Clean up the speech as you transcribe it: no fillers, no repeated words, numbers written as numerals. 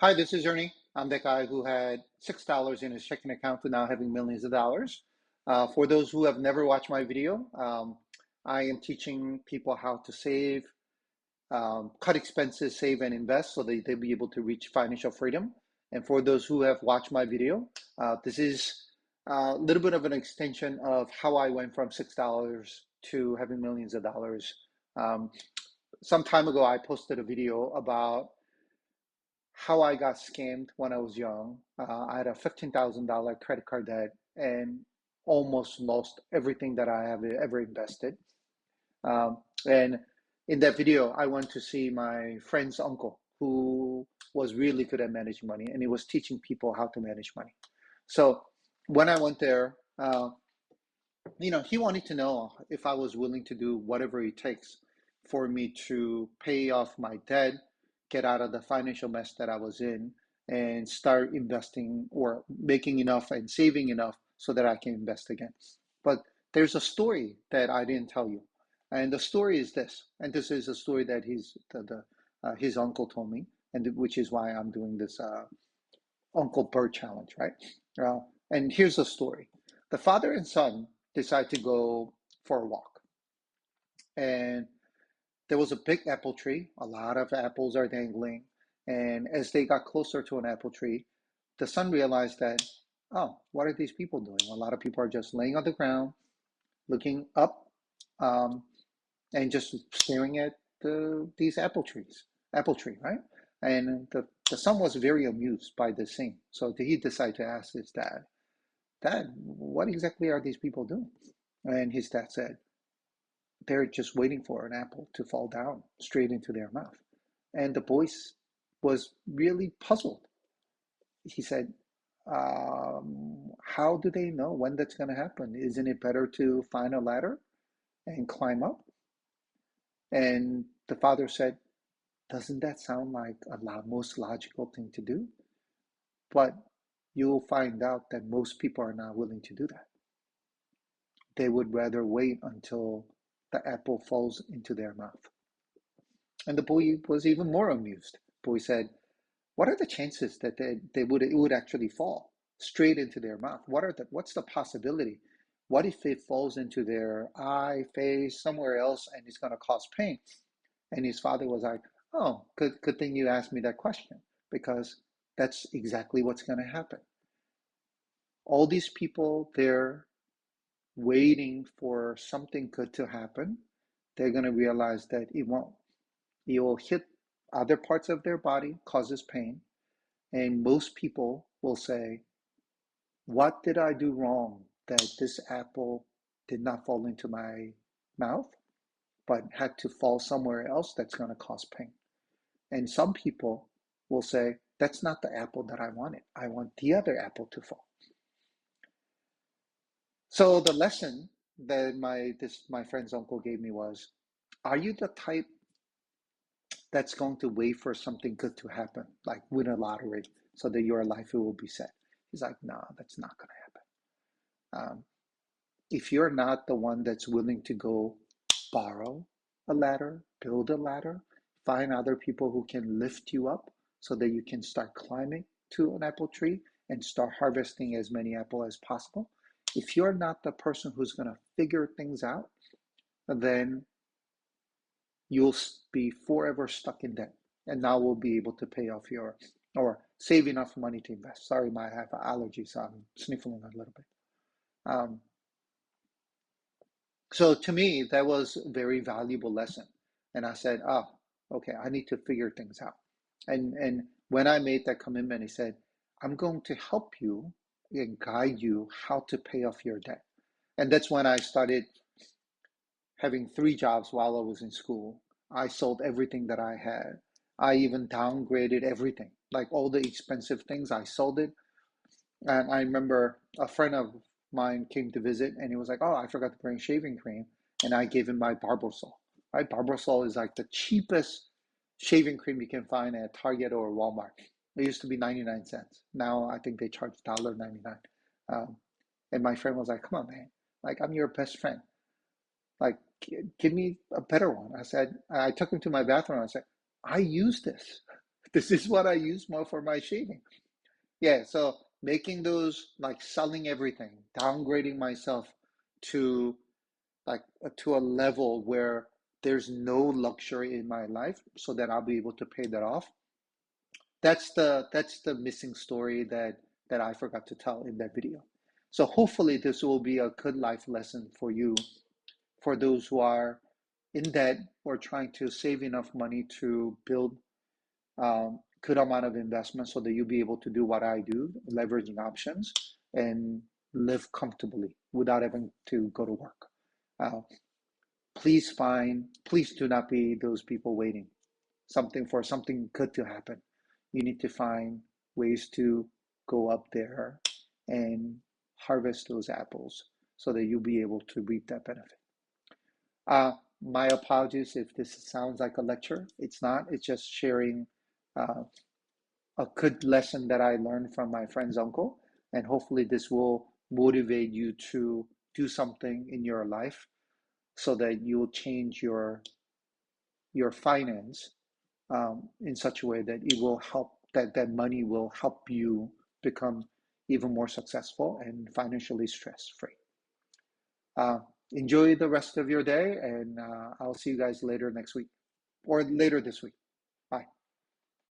Hi, this is Ernie. I'm that guy who had $6 in his checking account to now having millions of dollars. For those who have never watched my video, I am teaching people how to save, cut expenses, save, and invest so that they'll be able to reach financial freedom. And for those who have watched my video, this is a little bit of an extension of how I went from $6 to having millions of dollars. Um, some time ago, I posted a video about how I got scammed when I was young. I had a $15,000 credit card debt and almost lost everything that I have ever invested. And in that video, I went to see my friend's uncle who was really good at managing money and he was teaching people how to manage money. So when I went there, he wanted to know if I was willing to do whatever it takes for me to pay off my debt, get out of the financial mess that I was in, and start investing or making enough and saving enough so that I can invest again. But there's a story that I didn't tell you, and the story is this, and this is a story that his uncle told me, and which is why I'm doing this Uncle Bird challenge, right? And here's the story: the father and son decide to go for a walk, and there was a big apple tree. A lot of apples are dangling, and as they got closer to an apple tree, the son realized that, oh, what are these people doing? A lot of people are just laying on the ground, looking up, um, and just staring at these apple tree, right? And the son was very amused by this scene, so he decided to ask his dad, Dad, what exactly are these people doing? And his dad said, they're just waiting for an apple to fall down straight into their mouth. And the boy was really puzzled. He said, how do they know when that's going to happen? Isn't it better to find a ladder and climb up? And the father said, doesn't that sound like most logical thing to do? But you'll find out that most people are not willing to do that. They would rather wait until the apple falls into their mouth. And the boy was even more amused. The boy said, what are the chances that it would actually fall straight into their mouth? What's the possibility? What if it falls into their eye, face, somewhere else, and it's going to cause pain? And his father was like, oh, good thing you asked me that question, because that's exactly what's going to happen. All these people, they're waiting for something good to happen. They're going to realize that it won't. It will hit other parts of their body, causes pain, and most people will say, what did I do wrong that this apple did not fall into my mouth, but had to fall somewhere else that's going to cause pain? And some people will say, that's not the apple that I wanted. I want the other apple to fall. So the lesson that my friend's uncle gave me was, are you the type that's going to wait for something good to happen, like win a lottery, so that your life will be set? He's like, no, that's not going to happen. If you're not the one that's willing to go borrow a ladder, build a ladder, find other people who can lift you up so that you can start climbing to an apple tree and start harvesting as many apples as possible. If you're not the person who's going to figure things out, then you'll be forever stuck in debt and now we'll be able to pay off your or save enough money to invest. Sorry, I have an allergy, so I'm sniffling a little bit. Um, so to me, that was a very valuable lesson. And I said, oh, okay, I need to figure things out. And when I made that commitment, he said, I'm going to help you and guide you how to pay off your debt. And that's when I started having three jobs while I was in school. I sold everything that I had. I even downgraded everything, like all the expensive things, I sold it. And I remember a friend of mine came to visit and he was like, oh, I forgot to bring shaving cream. And I gave him my Barbasol, right? Barbasol is like the cheapest shaving cream you can find at Target or Walmart. It used to be 99 cents. Now I think they charge $1.99. Um, and my friend was like, come on, man. Like, I'm your best friend. Like, give me a better one. I said, I took him to my bathroom. I said, I use this This is what I use more for my shaving. Yeah, so making those, like selling everything, downgrading myself to to a level where there's no luxury in my life so that I'll be able to pay that off. That's the missing story that I forgot to tell in that video. So hopefully this will be a good life lesson for you, for those who are in debt or trying to save enough money to build good amount of investment so that you'll be able to do what I do, leveraging options and live comfortably without having to go to work. Uh, please do not be those people waiting for something good to happen. You need to find ways to go up there and harvest those apples so that you'll be able to reap that benefit. My apologies if this sounds like a lecture. It's not. It's just sharing uh, a good lesson that I learned from my friend's uncle, and hopefully this will motivate you to do something in your life so that you'll change your finance in such a way that it will help that money will help you become even more successful and financially stress free. Uh, Enjoy the rest of your day, and I'll see you guys later next week or later this week.